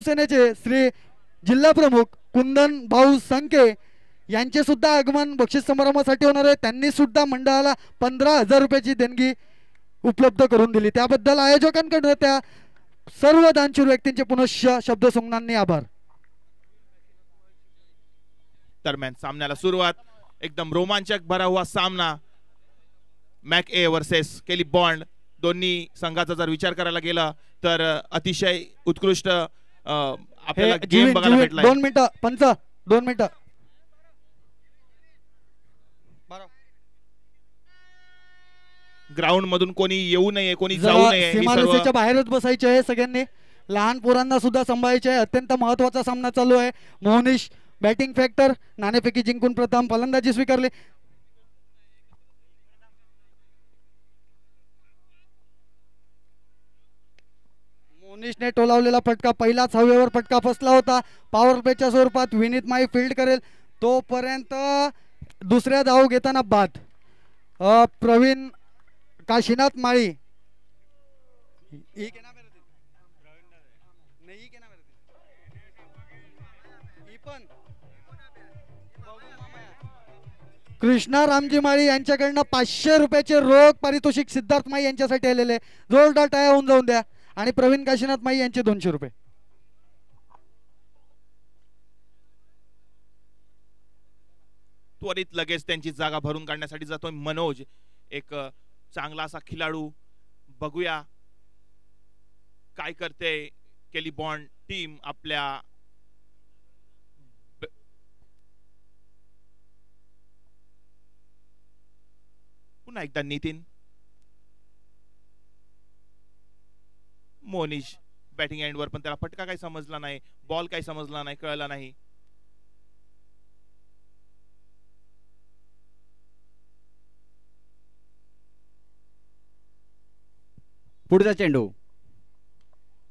शिवसेनेचे श्री जिल्हा प्रमुख कुंदन भाऊ संके यांचे सुद्धा आगमन बक्षीस समारंभासाठी होणार आहे. त्यांनी सुद्धा मंडळाला 15,000 रुपयाची देणगी उपलब्ध करून दिली. त्याबद्दल आयोजकांकडून त्या सर्व दानशूर व्यक्तींचे पुनश्च शब्दसंज्ञांनी आभार. दरम्यान सामन्याला सुरुवात. एकदम रोमांचक भरा हुआ सामना मॅक ए वर्सेस केली बॉन्ड. दोन्ही संघाचा जर विचार करायला गेला तर अतिशय उत्कृष्ट आपल्याला गेम बघायला भेटला. 2 मिनिटं पंच 2 मिनिटं. ग्राउंड मधून कोणी येऊ नये, कोणी जाऊ नये. सीमारेषेच्या बाहेरच बसायचे आहे सगळ्यांनी. लहान पोरांना सुद्धा सांभाळायचे आहे. अत्यंत महत्वाचा सामना चालू आहे. मोहनीश बॅटिंग फॅक्टर नाणेफेकी जिंकून प्रथम फलंदाजी स्वीकारली. मोहनीशने टोलावलेला फटका पहिलाच हवेवर फटका फसला होता. पॉवर प्लेच्या स्वरूपात विनीत माई फील्ड करेल तोपर्यंत दुसऱ्या धाव घेताना बाद. प्रवीण काशीनाथ माळी कृष्णा रामजी माळी यांच्याकडनं 500 रुपयाचे रोख पारितोषिक सिद्धार्थ माई यांच्यासाठी आलेले. जोरदार टाळ्या होऊन जाऊन द्या. आणि प्रवीण काशीनाथ माई यांचे 200 रुपये. त्वरित लगेच त्यांची जागा भरून काढण्यासाठी जातोय मनोज. एक चांगला असा खिलाडू. बघूया काय करते केली बॉन्ड टीम. आपल्या पुन्हा एकदा नितीन. मोनिश बॅटिंग एंड वर, पण त्याला फटका काही समजला नाही, बॉल काही समजला नाही, कळला नाही. पुढचा चेंडू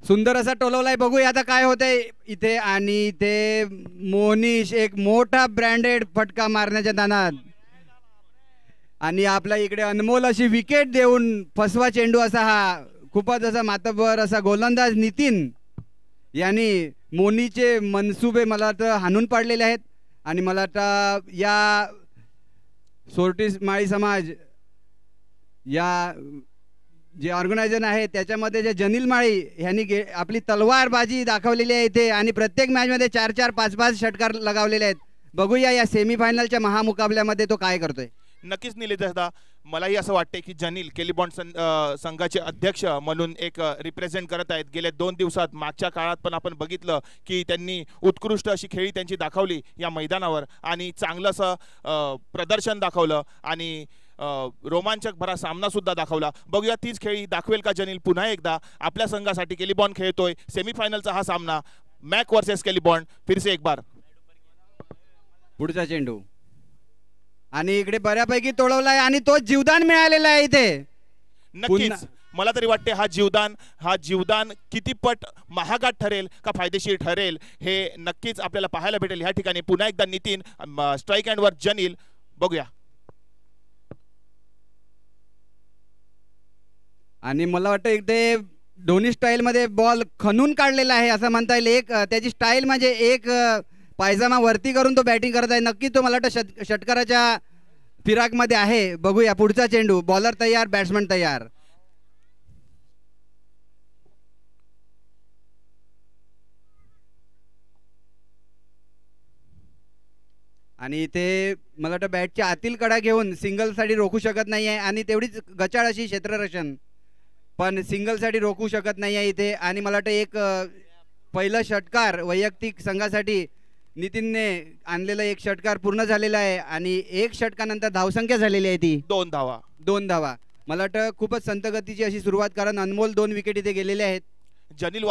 सुंदर असा टोलवलाय. बघूया आता काय होतंय इथे. आणि इथे मोनिश एक मोठा ब्रँडेड फटका मारण्याच्या दानात आणि आपल्या इकडे अनमोल अशी विकेट देऊन फसवा चेंडू असा हा खूपच असा मातबर असा गोलंदाज नितीन यांनी मोनीचे मनसुबे मला वाटतं हाणून पाडलेले आहेत. आणि मला वाटतं या सोर्टिस माळी समाज या जे ऑर्गनायझर आहे त्याच्यामध्ये जे जनील माळी यांनी आपली तलवारबाजी दाखवलेली आहे इथे. आणि प्रत्येक मॅचमध्ये 4-4, 5-5 षटकार लगावलेले आहेत. बघूया या सेमीफायनलच्या महामुकाबल्यामध्ये तो काय करतोय. नक्कीच निलेश दादा, मलाही असं वाटते की जनील केली बॉन्ड संघाचे अध्यक्ष म्हणून एक रिप्रेझेंट करत आहेत. गेल्या 2 दिवसात मागच्या काळात पण आपण बघितलं की त्यांनी उत्कृष्ट अशी खेळी त्यांची दाखवली या मैदानावर आणि चांगलं असं प्रदर्शन दाखवलं आणि रोमांचक भरा सामना सुद्धा दाखवला. बघूया तीच खेळी दाखवेल का जनील. पुन्हा एकदा आपल्या संघासाठी केली बॉन्ड खेळतोय. सेमीफायनलचा हा सामना मॅक वर्सेस केली बॉन्ड. फिर से एक बार. पुढचा चेंडू आणि इकडे बऱ्यापैकी तोडवलाय आणि तो जीवदान मिळालेला आहे इथे. नक्कीच मला तरी वाटते हा जीवदान किती पट महागात ठरेल का फायदेशीर ठरेल हे नक्कीच आपल्याला पाहायला भेटेल ह्या ठिकाणी. पुन्हा एकदा नितीन स्ट्राईक हँड वर जनील. बघूया. आणि मला वाटतं इथे दोन्ही स्टाईल मध्ये बॉल खणून काढलेला आहे असं म्हणता येईल. एक त्याची स्टाईल म्हणजे एक पायजामा वरती करून तो बॅटिंग करत आहे. नक्की तो मला वाटतं षटकाराच्या फिराक मध्ये आहे. बघूया पुढचा चेंडू. बॉलर तयार, बॅट्समन तयार. आणि इथे मला वाटतं बॅटच्या आतील कडा घेऊन सिंगल साठी रोखू शकत नाही आहे आणि तेवढीच गचाळ अशी क्षेत्ररक्षण पण सिंगल साठी रोखू शकत नाही आहे इथे. आणि मला वाटतं एक पहिलं षटकार वैयक्तिक संघासाठी नितीनने आणलेला एक षटकार पूर्ण झालेला आहे आणि एक षटकानंतर धावसंख्या झालेली आहे ती 2 धावा. 2 धावा. मला वाटतं खूपच संतगतीची अशी सुरुवात, कारण अनमोल 2 विकेट इथे गेलेले आहेत. जनील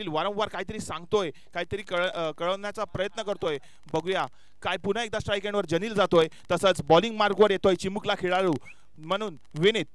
वारंवार काहीतरी सांगतोय, काहीतरी कळवण्याचा प्रयत्न करतोय. बघूया काय. पुन्हा एकदा स्ट्राईक एंडवर जनील जातोय. तसंच बॉलिंग मार्गवर येतोय चिमुकला खेळाडू म्हणून विनीत.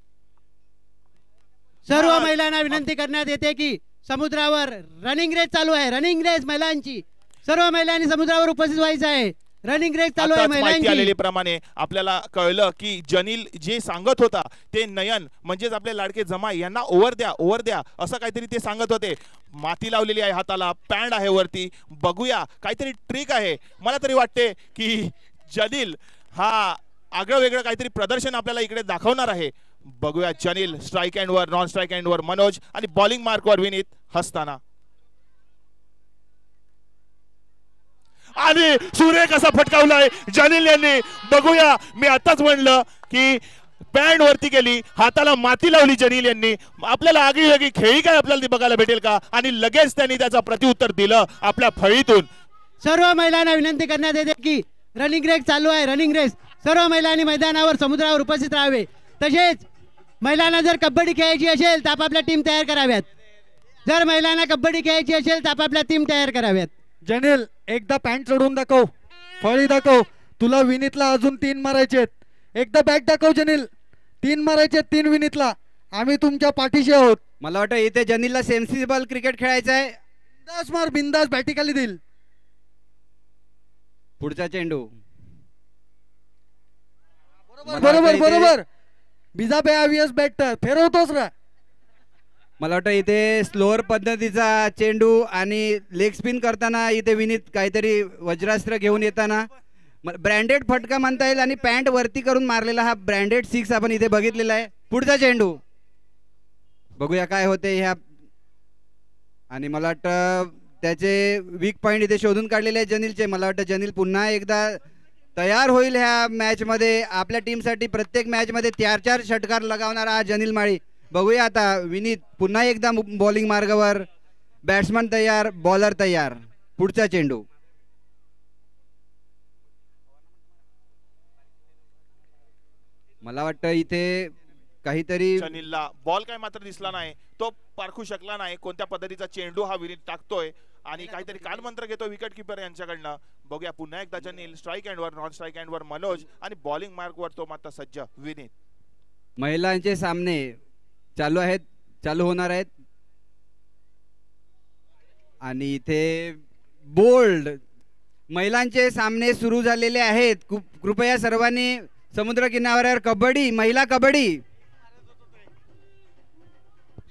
सर्व महिलांना विनंती करण्यात येते की समुद्रावर रनिंग रेस चालू आहे. रनिंग रेस महिलांची. सर्व महिलांनी समुद्रावर उपस्थित व्हायचं आहे. रनिंग रेस चालू आहे आताच माहिती महिलांची. आलेली प्रमाणे आपल्याला कळलं की जनील जे सांगत होता ते नयन म्हणजेच आपले लाडके जमाई यांना ओव्हर द्या असं काहीतरी ते सांगत होते. माती लावलेली आहे हाताला, पॅन्ट आहे वरती, बघूया काहीतरी ट्रिक आहे. मला तरी वाटते की जनील हा आगळं वेगळं काहीतरी प्रदर्शन आपल्याला इकडे दाखवणार आहे. बघूया जनील स्ट्राईक एंड वर, नॉन स्ट्राईक एंड वर मनोज आणि बॉलिंग मार्क वर विनीत हसताना. आणि सुरेख असा फटकावलाय जनील यांनी. बघूया, मी आताच म्हणलं की पॅन्ट वरती गेली, हाताला माती लावली जनील यांनी. आपल्याला आगळी वेगळी खेळी काय आपल्याला ती बघायला भेटेल का? आणि लगेच त्यांनी त्याचा प्रत्युत्तर दिलं आपल्या फळीतून. सर्व महिलांना विनंती करण्यात येते की रनिंग रेस चालू आहे. रनिंग रेस सर्व महिलांनी मैदानावर समुद्रावर उपस्थित राहावे. तसेच महिलांना जर कबड्डी खेळायची असेल तर आपापल्या टीम तयार कराव्यात. जर महिलांना कबड्डी खेळायची असेल तर आपापल्या टीम तयार कराव्यात. जनील एकदा पॅन्ट चढवून दाखव, फळी दाखव. तुला विनीतला अजून 3 मारायचेत. एकदा बॅट दाखव जनील. 3 मारायचे, 3 विनीतला. आम्ही तुमच्या पाठीशी आहोत. मला वाटतं इथे जनीलला सेन्सिबल क्रिकेट खेळायचं आहे. बिंदास मार, बिंदास बॅटी खाली देईल. पुढचा चेंडू. बरोबर बिजा बे आवियस बॅटर फेरवतोस रा. मला वाटतं इथे स्लोअर पद्धतीचा चेंडू आणि लेग स्पिन करताना इथे विनीत काहीतरी वज्रास्त्र घेऊन येताना ब्रँडेड फटका म्हणता येईल आणि पॅन्ट वरती करून मारलेला हा ब्रँडेड 6 आपण इथे बघितलेला आहे. पुढचा चेंडू बघूया काय होते ह्या. आणि मला वाटतं त्याचे वीक पॉइंट इथे शोधून काढलेले आहेत जनीलचे. मला वाटतं जनील पुन्हा एकदा तयार होईल ह्या मॅच मध्ये. आपल्या टीमसाठी प्रत्येक मॅच मध्ये 4-4 षटकार लगावणारा हा जनील माळी. बघूया आता विनीत पुन्हा एकदा बॉलिंग मार्गावर. बॅट्समन तयार, बॉलर तयार. पुढचा चेंडू. मला वाटतं इथे काहीतरी जनीलला बॉल काय मात्र दिसला नाही, तो पारखू शकला नाही कोणत्या पद्धतीचा चेंडू हा विनीत टाकतोय आणि काहीतरी कानमंत्र घेतो विकेट किपर यांच्याकडनं. बघूया पुन्हा एकदा जनील स्ट्राईक एंड वर, नॉन स्ट्राईक एंड वर मनोज आणि बॉलिंग मार्क वर तो मात्र सज्ज विनीत. महिलांचे सामने चालू होणार आहेत आणि इथे बोल्ड महिलांचे सामने सुरू झालेले आहेत. कृपया सर्वांनी समुद्र किनाऱ्यावर कबड्डी, महिला कबड्डी.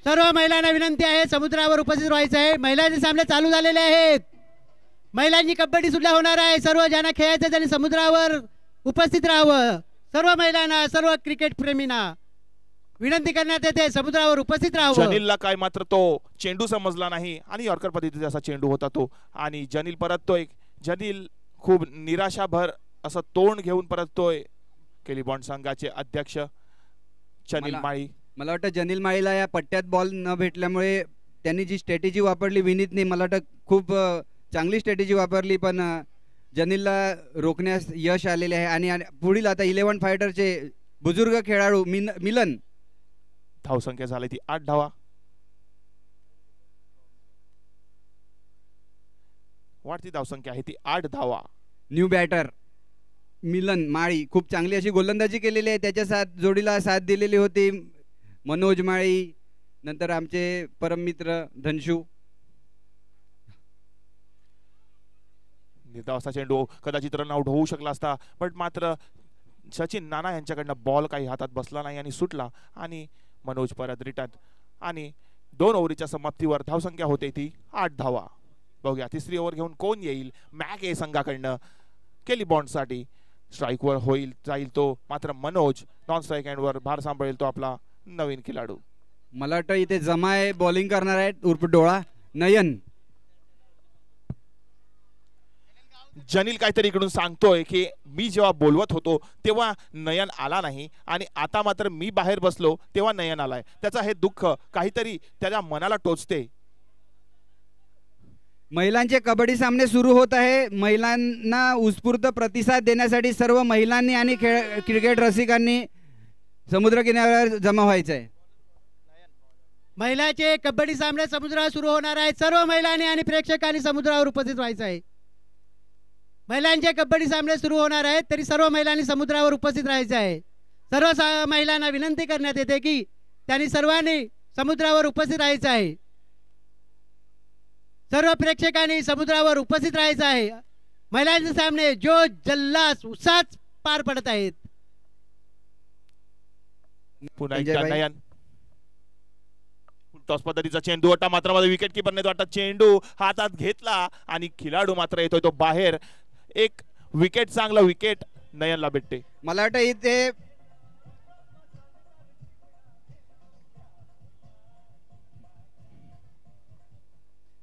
सर्व महिलांना विनंती आहे समुद्रावर उपस्थित राहायचं आहे. महिलांचे सामने चालू झालेले आहेत. महिलांची कबड्डी सुद्धा होणार आहे. सर्व ज्यांना खेळायचं त्यांनी समुद्रावर उपस्थित राहावं. सर्व महिलांना, सर्व क्रिकेट प्रेमींना विनंती करण्यात येते समुद्रावर उपस्थित राहावं. जनीलला काय मात्र तो चेंडू समजला नाही आणि यॉर्कर पद्धतीचा असा चेंडू होता तो. आणि जनील परततोय. जनील खूप निराशाभर असं तोंड घेऊन परततोय. केलीबॉन्ड संघाचे अध्यक्ष जनील माळी. मला वाटतं जनील माळीला या पट्ट्यात बॉल न भेटल्यामुळे त्यांनी जी स्ट्रॅटेजी वापरली विनीतने, मला वाटतं खूप चांगली स्ट्रॅटेजी वापरली, पण जनीलला रोखण्यास यश आलेले आहे. आणि पुढील आता 11 फायटरचे बुजुर्ग खेळाडू मिलन. धावसंख्या झाली ती 8 धावा. वाढती धावसंख्या आहे ती 8 धावा. न्यू बॅटर मिलन माळी खूप चांगली अशी गोलंदाजी केलेली आहे. त्याच्या जोडीला साथ दिलेली होती मनोज माळी, नंतर आमचे परम मित्र धनशू. निर्धावाचा चेंडू कदाचित रन आउट होऊ शकला असता, पण मात्र सचिन नाना यांच्याकडनं बॉल काही हातात बसला नाही आणि सुटला आणि मनोज परत रिटर्न. आणि 2 ओव्हरीच्या समाप्तीवर धावसंख्या होते ती 8 धावा. बघूया तिसरी ओव्हर घेऊन कोण येईल. मॅक ए संघाकडनं केलीबॉन्ड साठी स्ट्राईकवर होईल जाईल तो मात्र मनोज. नॉन स्ट्राईक एंड वर भार सांभाळेल तो आपला नवीन खेळाडू. मला वाटतं इथे जमाय बॉलिंग करणार आहेत उर्फ डोळा नयन. जनील काहीतरी इकडून सांगतोय की मी जेव्हा बोलवत होतो तेव्हा नयन आला नाही आणि आता मात्र मी बाहेर बसलो तेव्हा नयन आलाय. त्याचा हे दुःख काहीतरी त्याच्या मनाला टोचते. महिलांचे कबड्डी सामने सुरू होत आहे. महिलांना उत्स्फूर्त प्रतिसाद देण्यासाठी सर्व महिलांनी आणि क्रिकेट रसिकांनी समुद्र किनाऱ्यावर जमा व्हायचं आहे. महिलांचे कबड्डी सामने समुद्रावर सुरू होणार आहेत. सर्व महिलांनी आणि प्रेक्षकांनी समुद्रावर उपस्थित व्हायचं आहे. महिलांचे कबड्डी सामने सुरू होणार आहेत तरी सर्व महिलांनी समुद्रावर उपस्थित राहायचं आहे. सर्व महिलांना विनंती करण्यात येते की त्यांनी सर्वांनी समुद्रावर उपस्थित राहायचं आहे. सर्व प्रेक्षकांनी समुद्रावर उपस्थित राहायचं आहे. महिलांचे सामने जो जल्लास उत्साहात पार पडत आहेत. पुन्हा संजय एकदा भाई. नयन टॉस पद्धतीचा चेंडू होता मात्र मध्ये विकेट किपरने तो आता चेंडू हातात घेतला आणि खिलाडू मात्र येतोय तो बाहेर. एक विकेट, चांगला विकेट नयनला भेटते. मला वाटतं इथे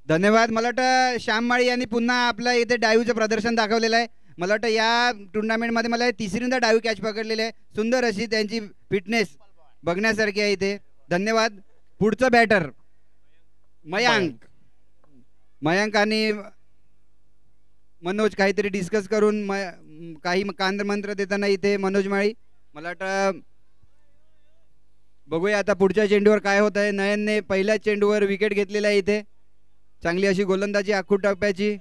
धन्यवाद. मला वाटतं श्याम माळी यांनी पुन्हा आपलं इथे डायव्हचं प्रदर्शन दाखवलेलं आहे. मला वाटतं या टुर्नामेंटमध्ये मला तिसरींदा डायव्ह कॅच पकडलेले आहे. सुंदर अशी त्यांची फिटनेस बघण्यासारखी आहे इथे. धन्यवाद. पुढचं बॅटर मयांक. मयांक आणि मनोज काहीतरी डिस्कस करून काही कांद्र मंत्र देताना इथे मनोज माळी. मला वाटतं बघूया आता पुढच्या चेंडूवर काय होत आहे. नयनने पहिल्या चेंडूवर विकेट घेतलेला आहे इथे. चांगली अशी गोलंदाजी आखूड टप्प्याची.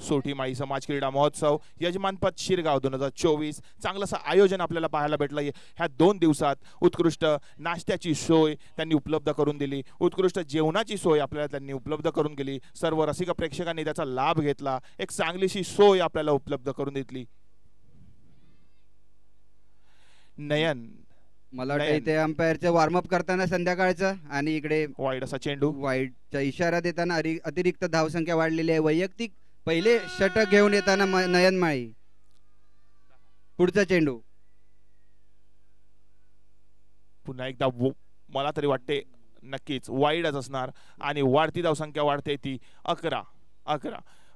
सोठी माळी समाज क्रीडा महोत्सव यजमानपद शिरगाव 2024 चांगलंसं आयोजन आपल्याला पाहायला भेटलं. ह्या 2 दिवसात उत्कृष्ट नाश्त्याची सोय त्यांनी उपलब्ध करून दिली, उत्कृष्ट जेवणाची सोय आपल्याला त्यांनी उपलब्ध करून दिली. सर्व रसिक प्रेक्षकांनी त्याचा लाभ घेतला. एक चांगलीशी सोय आपल्याला उपलब्ध करून दिली. नयन मला वाटतं इथे अंपायरचं वॉर्मअप करताना संध्याकाळचं आणि इकडे वाईड असा चेंडू, वाईडचा इशारा देताना अतिरिक्त धावसंख्या वाढलेली आहे. वैयक्तिक पहिले षटक घेऊन येताना नयन माळी. पुढचा चेंडू पुन्हा एकदा मला तरी वाटते नक्कीच वाईडच असणार आणि वाढती धावसंख्या वाढते ती 11.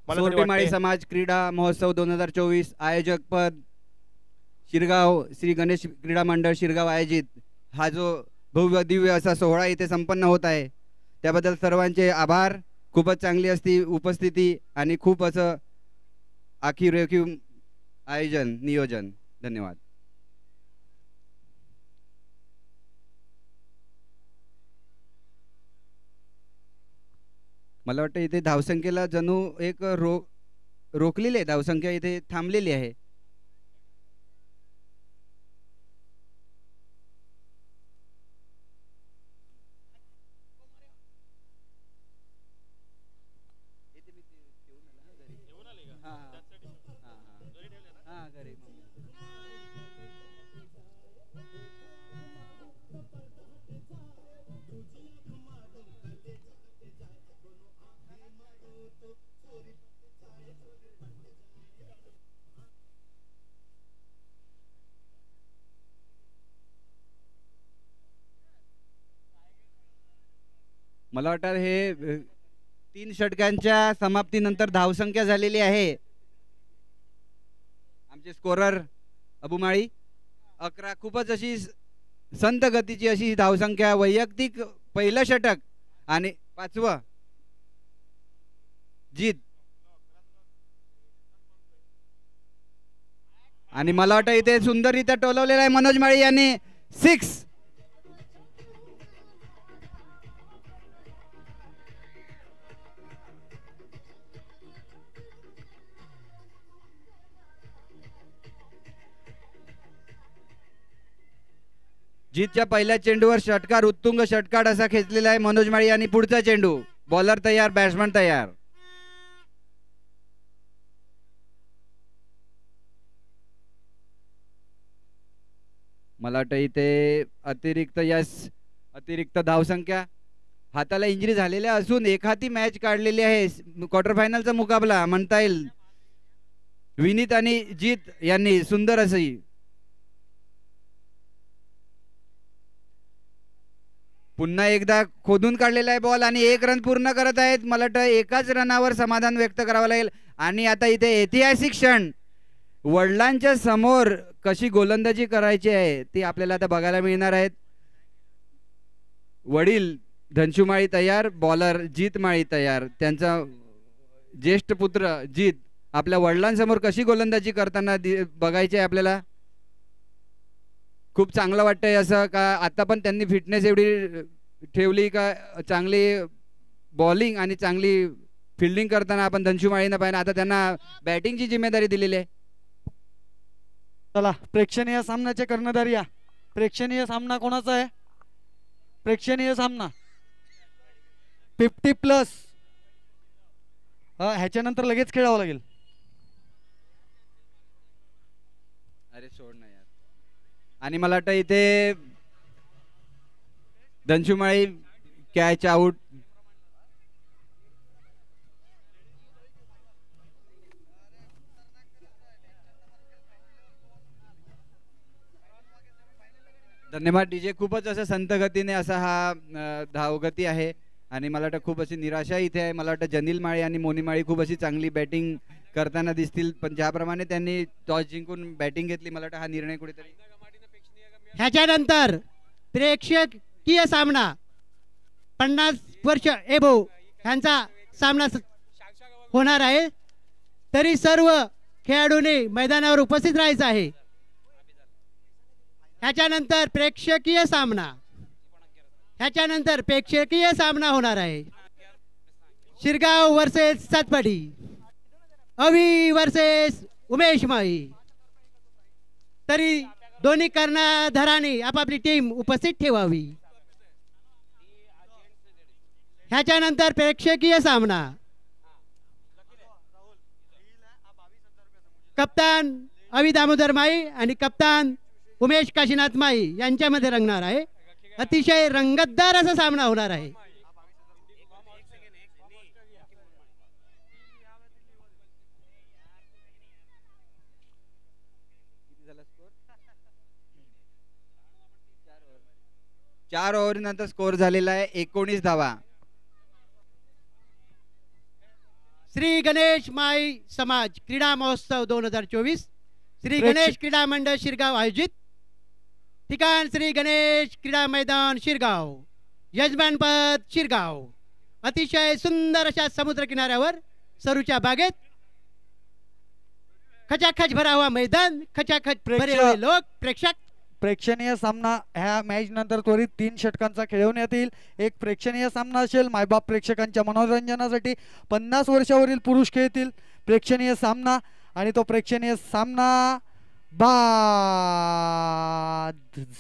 मला तरी सोटी माळी वाटते समाज क्रीडा महोत्सव 2024 आयोजक पद शिरगाव श्री गणेश क्रीडा मंडळ शिरगाव आयोजित हा जो भव्य दिव्य असा सोहळा इथे संपन्न होत आहे त्याबद्दल सर्वांचे आभार. खूपच चांगली असती उपस्थिती आणि खूप असं आखीव रेखीव आयोजन नियोजन. धन्यवाद. मला वाटतं इथे धावसंख्येला जणू एक रोखलेली आहे, धावसंख्या इथे थांबलेली आहे. मला वाटतं हे 3 षटकांच्या समाप्तीनंतर धावसंख्या झालेली आहे. आमचे स्कोरर अबुमाळी 11. खूपच अशी संत गतीची अशी धावसंख्या. वैयक्तिक पहिलं षटक आणि 5वं जीत. आणि मला वाटतं इथे सुंदररित्या टोलवलेला आहे मनोज माळी यांनी 6. जीतच्या पहिल्या चेंडूवर षटकार उत्तुंग षटकार असा खेचलेला आहे मनोज माळी. आणि पुढचा चेंडू बॉलर तयार, बॅट्समन तयार. मला वाटतं इथे अतिरिक्त धावसंख्या. हाताला इंजुरी झालेल्या असून एक हाती मॅच काढलेली आहे. क्वार्टर फायनलचा मुकाबला म्हणता येईल. विनीत आणि जीत यांनी सुंदर अशी पुन्हा एकदा खोदून काढलेला आहे बॉल आणि 1 रन पूर्ण करत आहेत. मला वाटतं एकाच रनावर समाधान व्यक्त करावं लागेल. आणि आता इथे ऐतिहासिक क्षण, वडिलांच्या समोर कशी गोलंदाजी करायची आहे ती आपल्याला आता बघायला मिळणार आहेत. वडील धनशू माळी तयार, बॉलर जीत माळी तयार. त्यांचा ज्येष्ठ पुत्र जीत आपल्या वडिलांसमोर कशी गोलंदाजी करताना बघायची आहे आपल्याला. खूप चांगलं वाटतंय असं का आता पण त्यांनी फिटनेस एवढी ठेवली का चांगली बॉलिंग आणि चांगली फिल्डिंग करताना आपण धनशू माळींना पाहिजे. आता त्यांना बॅटिंगची जिम्मेदारी दिलेली आहे. चला प्रेक्षणीय सामन्याचे कर्णधार या. प्रेक्षणीय सामना कोणाचा आहे? प्रेक्षणीय सामना 50+. ह्याच्यानंतर लगेच खेळावं लागेल. अरे सोड ना यार. आणि मला वाटतं इथे धनशुमाळी कॅच आउट. धन्यवाद डीजे. खूपच असं संत गतीने असा हा धावगती आहे आणि मला वाटतं खूप अशी निराशा इथे आहे. मला वाटतं जनील माळी आणि मोनी माळी खूप अशी चांगली बॅटिंग करताना दिसतील, पण ज्याप्रमाणे त्यांनी टॉस जिंकून बॅटिंग घेतली मला वाटतं हा निर्णय कुठेतरी. ह्याच्यानंतर प्रेक्षकीय सामना 50 वर्ष एबो ह्यांचा सामना होणार आहे. तरी सर्व खेळाडूंनी मैदानावर उपस्थित राहायचं आहे. ह्याच्यानंतर प्रेक्षकीय सामना होणार आहे. शिरगाव वर्सेस सातपाडी, अवी वर्सेस उमेश माळी. तरी दोन्ही कर्णधारांनी आपापली टीम उपस्थित ठेवावी. ह्याच्यानंतर प्रेक्षकीय सामना कप्तान अवी दामोदर माई आणि कप्तान उमेश काशीनाथ माई यांच्यामध्ये रंगणार आहे. अतिशय रंगतदार असा सामना होणार आहे. चार ओव्हरीनंतर स्कोर झालेला आहे 19 धावा. श्री गणेश माई समाज क्रीडा महोत्सव 2024 श्री गणेश क्रीडा मंडळ शिरगाव आयोजित. ठिकाण श्री गणेश क्रीडा मैदान शिरगाव. यजमानपद शिरगाव. अतिशय सुंदर अशा समुद्र किनाऱ्यावर सरूच्या बागेत खचाखच भरा हुआ मैदान, खचाखच भरे हुए लोक, प्रेक्षक. प्रेक्षणीय सामना ह्या मॅच नंतर त्वरित 3 षटकांचा खेळवण्यात येईल. एक प्रेक्षणीय सामना असेल मायबाप प्रेक्षकांच्या मनोरंजनासाठी. 50 वर्षावरील पुरुष खेळतील प्रेक्षणीय सामना आणि तो प्रेक्षणीय सामना बाद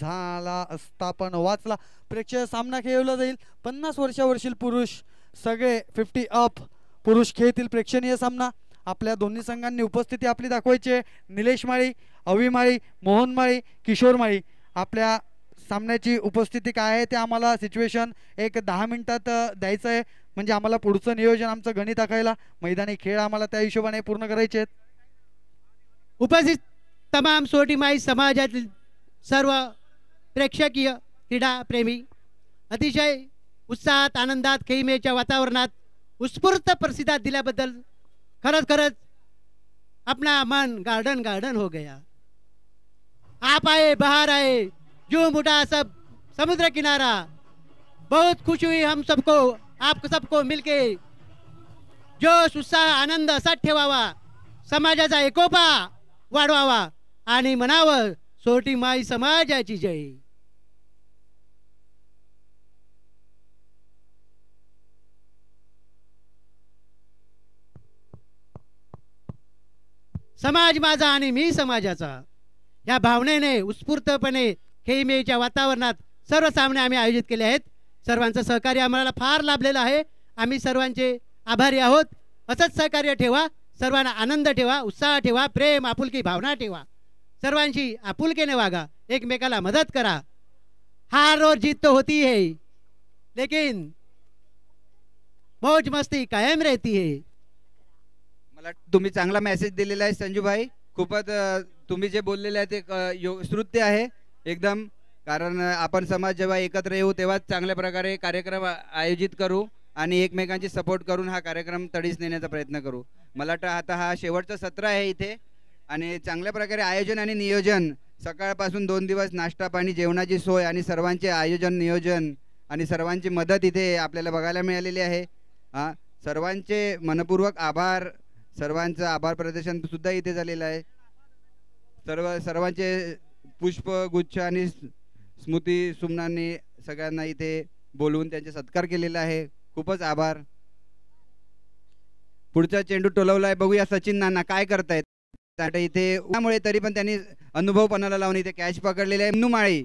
झाला असता पण वाचला. प्रेक्षणीय सामना खेळवला जाईल. 50 वर्षावरील पुरुष सगळे 50 अप पुरुष खेळतील प्रेक्षणीय सामना. आपल्या दोन्ही संघांनी उपस्थिती आपली दाखवायची आहे. निलेश माळी, अवी माळी, मोहन माळी, किशोर माळी. आपल्या सामन्याची उपस्थिती काय आहे ते आम्हाला सिच्युएशन एक 10 मिनिटात द्यायचं आहे, म्हणजे आम्हाला पुढचं नियोजन आमचं गणित आखायला मैदानी खेळ आम्हाला त्या हिशोबाने पूर्ण करायचे आहेत. उपस्थित तमाम सोटीमाई समाजातील सर्व प्रेक्षकीय क्रीडा प्रेमी अतिशय उत्साहात आनंदात खेळीमेळीच्या वातावरणात उत्स्फूर्त प्रतिसाद दिल्याबद्दल खरंच अपना मन गार्डन हो गया. आप आए, बाहर आए, जूम उठा सब समुद्र किनारा. बहुत खुश हुई हम सबको, आप सबको मिलके जोश उत्साह आनंद असा ठेवावा, समाजाचा एकोपा वाढवावा आणि म्हणावं सोटी माई समाजाची जय. समाज माझा आणि मी समाजाचा या भावनेने उत्स्फूर्तपणे खेळीमेळीच्या वातावरणात सर्व सामने आम्ही आयोजित केले आहेत. सर्वांचं सहकार्य आम्हाला फार लाभलेलं आहे. आम्ही सर्वांचे आभारी आहोत. असंच सहकार्य ठेवा. सर्वांना आनंद ठेवा, उत्साह ठेवा, प्रेम आपुलकी भावना ठेवा. सर्वांशी आपुलकीने वागा, एकमेकाला मदत करा. हार और जीत तो होती है लेकिन मौज मस्ती कायम रहती है. मला तुम्ही चांगला मेसेज दिलेला आहे संजूभाई. खूपच तुम्ही जे बोललेले आहे ते श्रुत्य आहे एकदम. कारण आपण समाज जेव्हा एकत्र येऊ तेव्हाच चांगल्या प्रकारे कार्यक्रम आयोजित करू आणि एकमेकांची सपोर्ट करून हा कार्यक्रम तडीस नेण्याचा प्रयत्न करू. मला वाटतं आता हा शेवटचं सत्र आहे इथे आणि चांगल्या प्रकारे आयोजन आणि नियोजन सकाळपासून 2 दिवस नाश्ता पाणी जेवणाची सोय आणि सर्वांचे आयोजन नियोजन आणि सर्वांची मदत इथे आपल्याला बघायला मिळालेली आहे. सर्वांचे मनपूर्वक आभार. सर्वांचं आभार प्रदर्शन सुद्धा इथे झालेलं आहे. सर्वांचे पुष्प गुच्छ आणि स्मृती सुमनांनी सगळ्यांना इथे बोलवून त्यांचे सत्कार केलेला आहे. खूपच आभार. पुढचा चेंडू टोलवलाय. बघूया सचिन नाना काय करतायत इथे. त्यामुळे तरी पण त्यांनी अनुभव पणाला लावून इथे कॅच पकडलेले आहे. माळी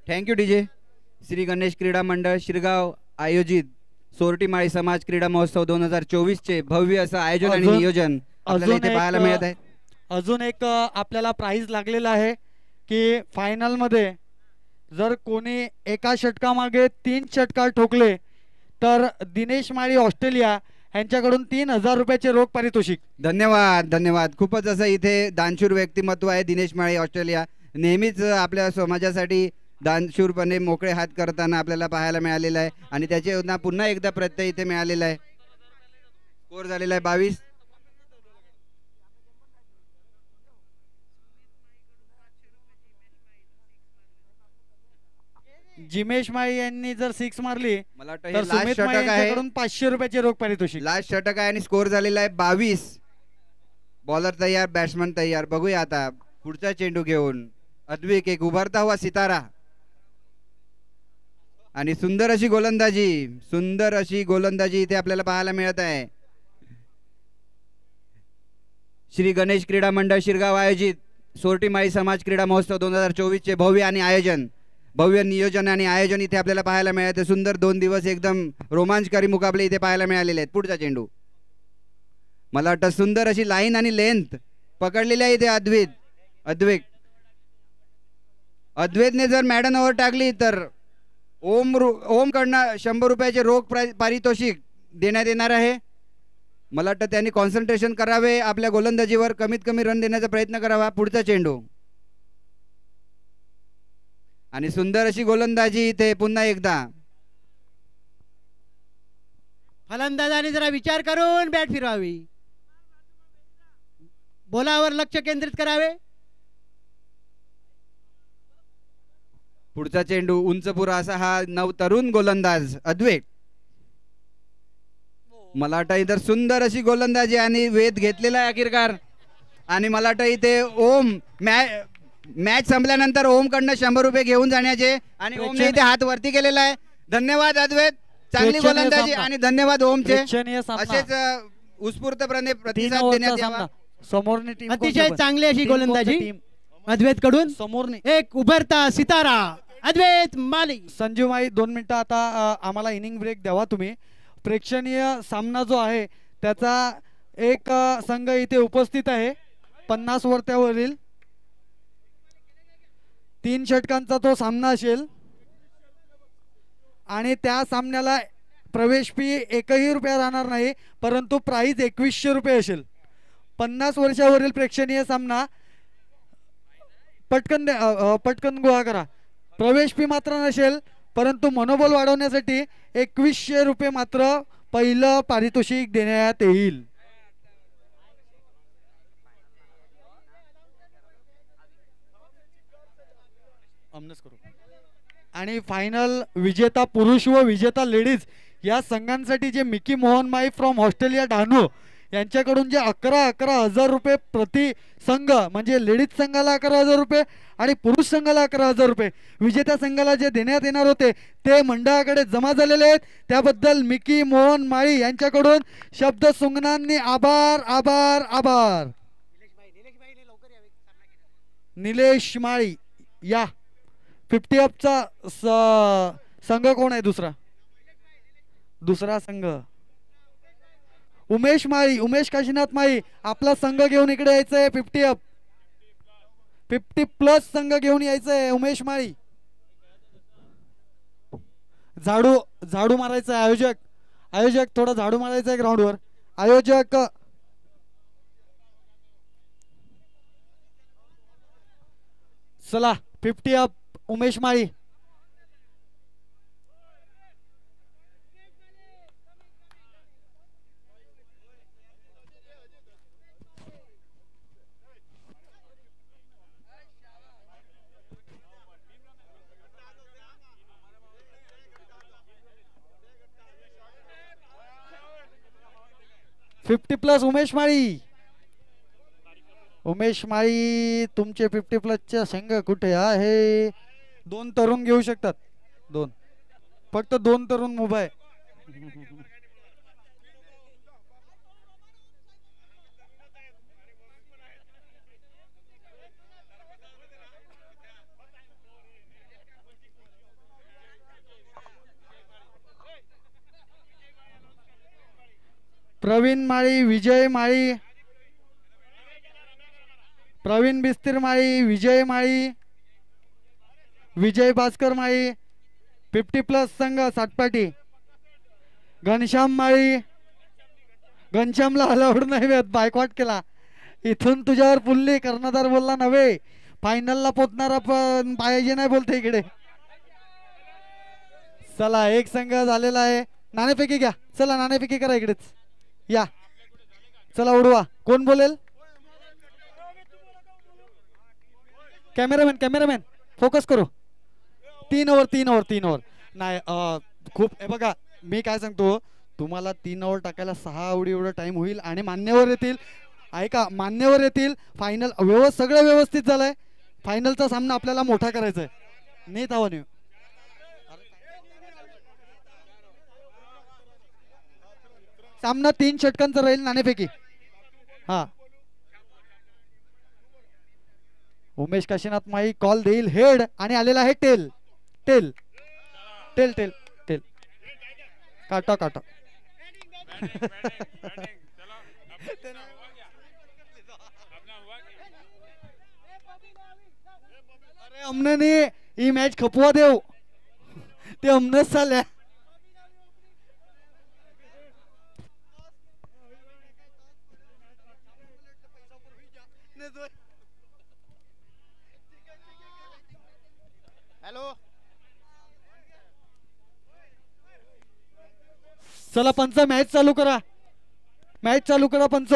थँक्यू डीजे. श्री गणेश क्रीडा मंडळ शिरगाव आयोजित सोरटीमाळी समाज क्रीडा महोत्सव 2024 चे भव्य असं आयोजन आणि अजून- नियोजन आपल्याला इथे पाहायला मिळत आहे. अजून एक आपल्याला प्राइज लागलेला आहे की फायनल मध्ये जर कोणी एका षटकामागे 3 षटकार ठोकले तर दिनेश माळी ऑस्ट्रेलिया यांच्याकडून 3,000 रुपयाचे रोख पारितोषिक. धन्यवाद धन्यवाद. खूपच असं इथे दानशूर व्यक्तिमत्व आहे दिनेश माळी ऑस्ट्रेलिया. नेहमीच आपल्या समाजासाठी दानशूरपणे मोकळे हात करताना आपल्याला पाहायला मिळालेलं आहे आणि त्याचे पुन्हा एकदा प्रत्यय इथे मिळालेला आहे. स्कोर झालेला आहे 22. जिमेश माळी यांनी जर 6 मारली मला वाटतं तर हे लास्ट सुमित माळी षटक आहे. यांच्याकडून 500 रुपयाचे रोख पारितोषिक. लास्ट षटक आहे आणि स्कोर झालेला आहे 22. बॉलर तयार, बॅट्समन तयार. बघूया आता पुढचा चेंडू घेऊन अद्विक एक उभारता हुआ सितारा आणि सुंदर अशी गोलंदाजी इथे आपल्याला पाहायला मिळत आहे. श्री गणेश क्रीडा मंडळ शिरगाव आयोजित सोरटीमाळी समाज क्रीडा महोत्सव 2024 चे भव्य नियोजन आणि आयोजन इथे आपल्याला पाहायला मिळत आहे. सुंदर 2 दिवस एकदम रोमांचकारी मुकाबले इथे पाहायला मिळालेले आहेत. पुढचा चेंडू मला वाटतं सुंदर अशी लाईन आणि लेंथ पकडलेली आहे इथे अद्वैतने जर मॅडन ओव्हर टाकली तर ओम कडनं 100 रुपयाचे रोख पारितोषिक देण्यात येणार आहे. मला वाटतं त्यांनी कॉन्सन्ट्रेशन करावे, आपल्या गोलंदाजीवर कमीत कमी रन देण्याचा प्रयत्न करावा. पुढचा चेंडू आणि सुंदर अशी गोलंदाजी इथे पुन्हा एकदा. फलंदाजाने जरा विचार करून बॅट फिरवावी, बोलावर लक्ष केंद्रित करावे. पुढचा चेंडू उंचपुरा असा हा तरुण गोलंदाज अद्वैत. मला वाटतं इतर सुंदर अशी गोलंदाजी आणि वेध घेतलेला आहे अखेरकार. आणि मला वाटतं इथे ओम मॅच संपल्यानंतर ओम कडनं 100 रुपये घेऊन जाण्याचे आणि ओमने इथे हात वरती केलेला आहे. धन्यवाद अद्वैत, चांगली गोलंदाजी आणि धन्यवाद ओमचे. असेच उत्स्फूर्तपणे प्रतिसाद देण्यात यावा. समोरनी टीम अतिशय चांगली अशी गोलंदाजी अद्वैत कडून. समोरनी एक उभरता सितारा अद्वैत माली. संजू माई 2 मिनिटं आता आम्हाला इनिंग ब्रेक द्यावा तुम्ही. प्रेक्षणीय सामना जो आहे त्याचा एक संघ इथे उपस्थित आहे. 50 वर्त्यावरील 3 षटकांचा तो सामना असेल आणि त्या सामन्याला प्रवेश फी 1ही रुपया राहणार नाही, परंतु प्राइज 2100 रुपये असेल. 50 वर्षावरील प्रेक्षणीय सामना पटकन गोळा करा. प्रवेश फी मात्र नसेल, परंतु मनोबल वाढवण्यासाठी 2100 रुपये मात्र पहिलं पारितोषिक देण्यात येईल. आणि फायनल विजेता पुरुष व विजेता लेडीज या संघांसाठी जे मिकी मोहन माई फ्रॉम ऑस्ट्रेलिया डहाणू यांच्याकडून जे 11,000 रुपये प्रति संघ, म्हणजे लेडीज संघाला 11,000 रुपये आणि पुरुष संघाला 11,000 रुपये विजेत्या संघाला जे देण्यात येणार होते ते मंडळाकडे जमा झालेले आहेत. त्याबद्दल मिकी मोहन माळी यांच्याकडून शब्द सुंगनांनी आभार आभार आभार. निलेश माळी या 50 अपचा संघ कोण आहे? दुसरा संघ उमेश माळी, उमेश काशीनाथ माळी आपला संघ घेऊन इकडे यायचंय. 50 प्लस संघ घेऊन यायचंय. उमेश माळी झाडू मारायचं आहे. आयोजक थोडा झाडू मारायचा आहे ग्राउंडवर. आयोजक चला 50 अप उमेश माळी. फिफ्टी प्लस उमेश माळी. उमेश माळी तुमचे 50 प्लसचे संघ कुठे आहे? 2 तरुण घेऊ शकतात. 2 फक्त 2 तरुण उभा आहे. प्रवीण माळी, विजय माळी, प्रवीण बिस्तीर माळी, विजय माळी, विजय भास्कर माळी, 50+ संघ सातपाटी, घनश्याम माळी, घनश्यामला अलाउड नाही, बायकॉट केला. इथून तुझ्यावर पुल्ली कर्णधार बोलला नव्हे, फायनलला पोचणारा पण पाहिजे नाही बोलते इकडे. चला एक संघ झालेला आहे. नाणेफेकी घ्या, चला नाणेफेकी करा इकडेच या. चला उडवा, कोण बोलेल? कॅमेरामॅन फोकस करू. 3 ओव्हर नाही. खूप हे बघा, मी काय सांगतो तुम्हाला, 3 ओव्हर टाकायला 6 आवडी एवढा टाइम होईल आणि मान्यवर येतील. ऐका, मान्यवर येतील. फायनल सगळं व्यवस्थित झालंय. फायनलचा सामना आपल्याला मोठा करायचा आहे. नाही तावा सामना 3 षटकांचा राहील. नाणेफेकी. हा, उमेश काशीनाथ माई कॉल देईल हेड आणि आलेला आहे tail. Tail tail tail tail काटा काटा. अरे हमने नहीं ही मॅच खपवा देव, ते हमनेच चालल्या. हॅलो, चला पंच, मॅच चालू करा. मॅच चालू करा पंच.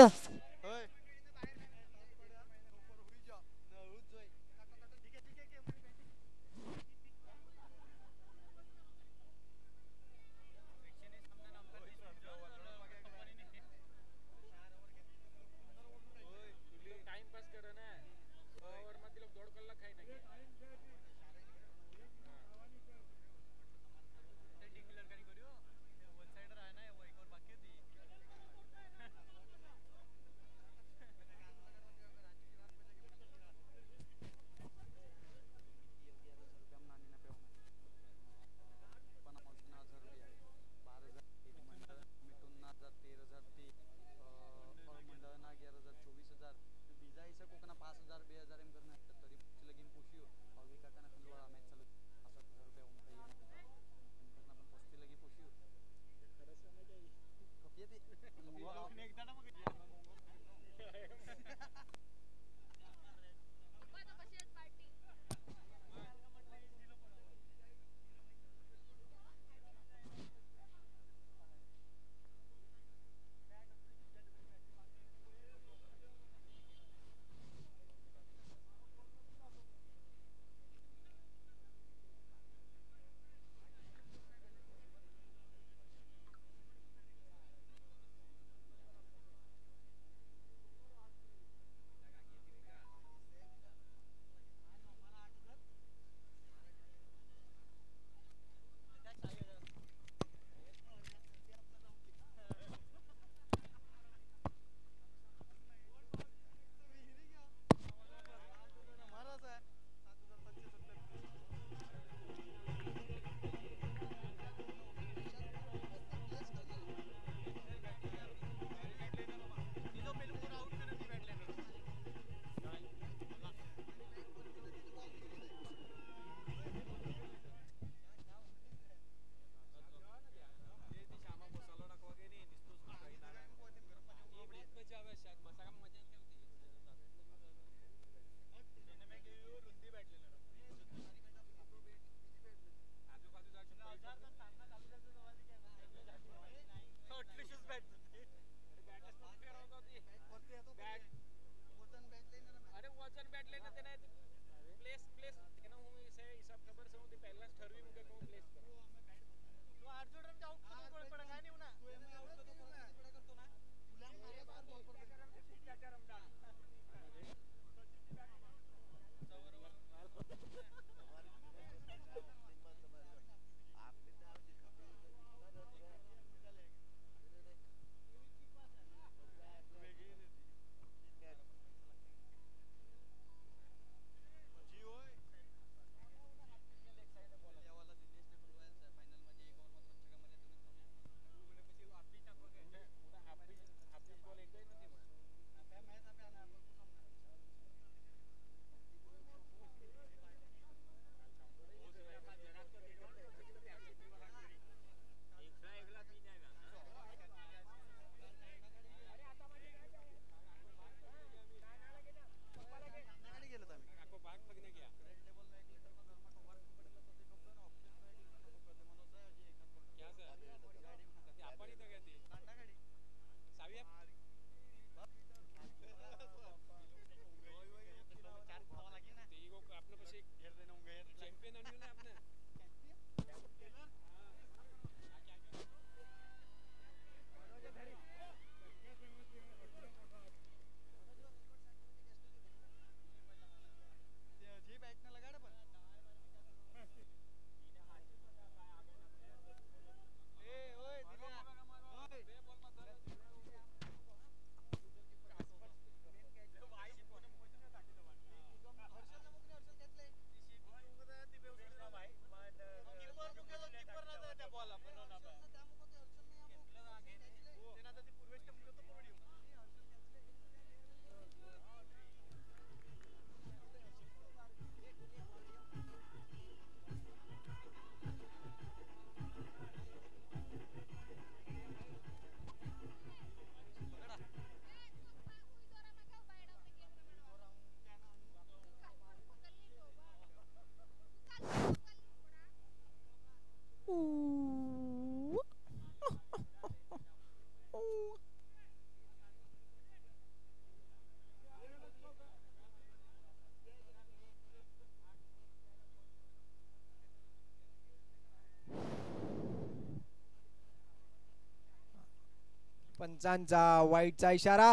पंचांचा वाईटचा इशारा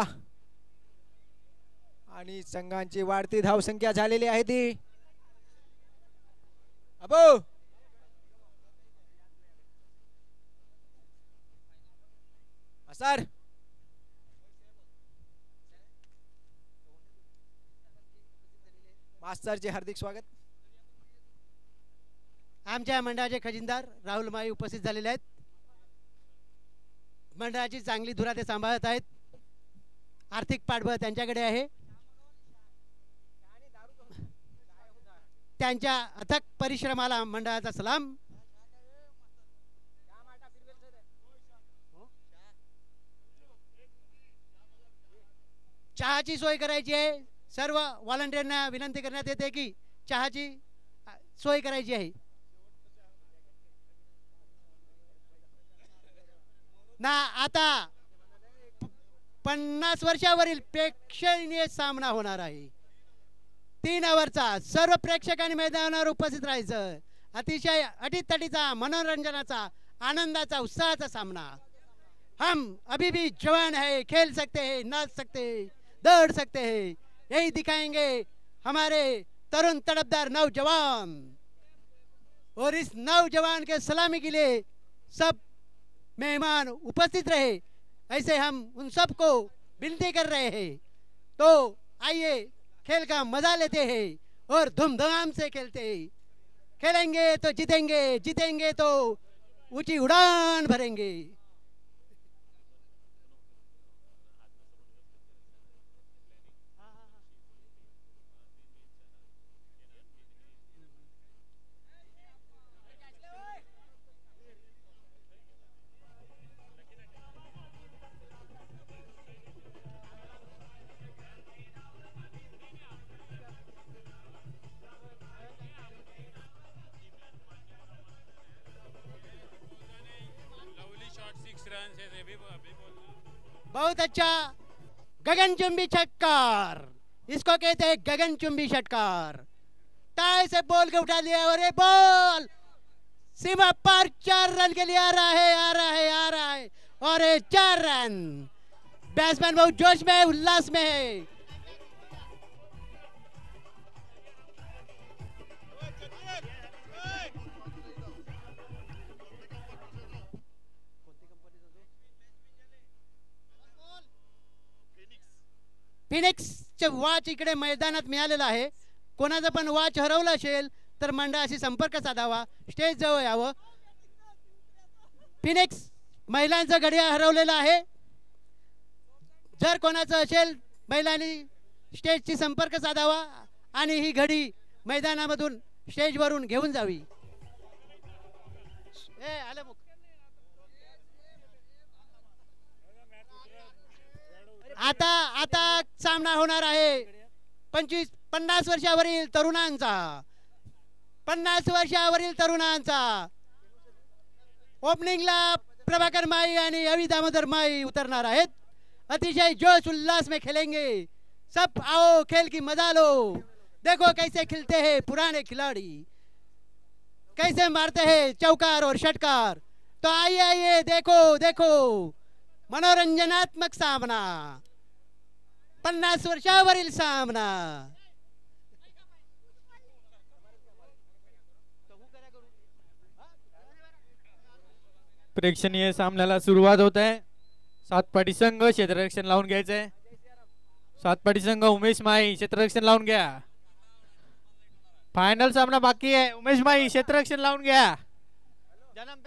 आणि संघांची वाढती धावसंख्या झालेली आहे ती अबो सर मास्तरचे हार्दिक स्वागत. आमच्या मंडळाचे खजिनदार राहुल माई उपस्थित झालेले आहेत. मंडळाची चांगली धुरा ते सांभाळत आहेत. आर्थिक पाठबळ त्यांच्याकडे आहे. त्यांच्या अथक परिश्रमाला मंडळाचा सलाम. चहाची सोय करायची आहे. सर्व व्हॉलंटियरना विनंती करण्यात येते की चहाची सोय करायची आहे. ना आता 50 वर्षावरील प्रेक्षणीय सामना होणार आहे. 3 ओव्हरचा. सर्व प्रेक्षकांनी मैदानावर उपस्थित राहायचं. अतिशय अटीतटीचा मनोरंजनाचा आनंदाचा उत्साहाचा सामना. हम अभी भी जवान है, खेल सकते हैं, नाच सकते हैं, दौड़ सकते हैं. यही दिखाएंगे हमारे तरुण तड़पदार नौजवान. और इस नौजवान के सलामी के लिए सब मेहमान उपस्थित रहे, ऐसे हम उन सबको विनती कर रहे हैं. तो आइए खेल का मजा लेते हैं और धूमधाम से खेलते हैं. खेलेंगे तो जीतेंगे, जीतेंगे तो ऊंची उड़ान भरेंगे. बहुत अच्छा गगनचुंबी षटकार. इसको कहते हैं गगनचुंबी षटकार. टाई से बॉल को उठा लिया और ये बॉल सीमा पार 4 रन के लिए आ रहा है, आ रहा है, आ रहा है और ये 4 रन. बैट्समैन बहुत जोश में है, उल्लास में है. फिनिक्सचे वॉच इकडे मैदानात मिळालेला आहे. कोणाचा पण वॉच हरवला असेल तर मंडळाशी संपर्क साधावा, स्टेज जवळ यावं. फिनिक्स महिलांचा घड्याळ हरवलेला आहे. जर कोणाचं असेल महिलांनी स्टेजशी संपर्क साधावा आणि ही घडी मैदानामधून स्टेजवरून घेऊन जावी. आता सामना होणार आहे 50 वर्षावरील तरुणांचा. 50 वर्षावरील तरुणांचा. ओपनिंगला प्रभाकर माई आणि अवी दामोदर माई उतरणार आहेत. अतिशय जोश उल्लास में खेलेंगे. सब आओ खेल की मजा लो. देखो कैसे खिलते हैं पुराने खिलाड़ी, कैसे मारते हैं चौकार और षटकार. तो आइए आइए देखो देखो मनोरंजनात्मक सामना. 50 वर्षावरील सामना. प्रेक्षणीय सामन्याला सुरुवात होत आहे. सातपाटी संघ क्षेत्ररक्षण लावून घ्यायचंय. सातपाटी संघ उमेश माई क्षेत्ररक्षण लावून घ्या. फायनल सामना बाकी आहे. उमेश माई क्षेत्ररक्षण लावून घ्या. जन्म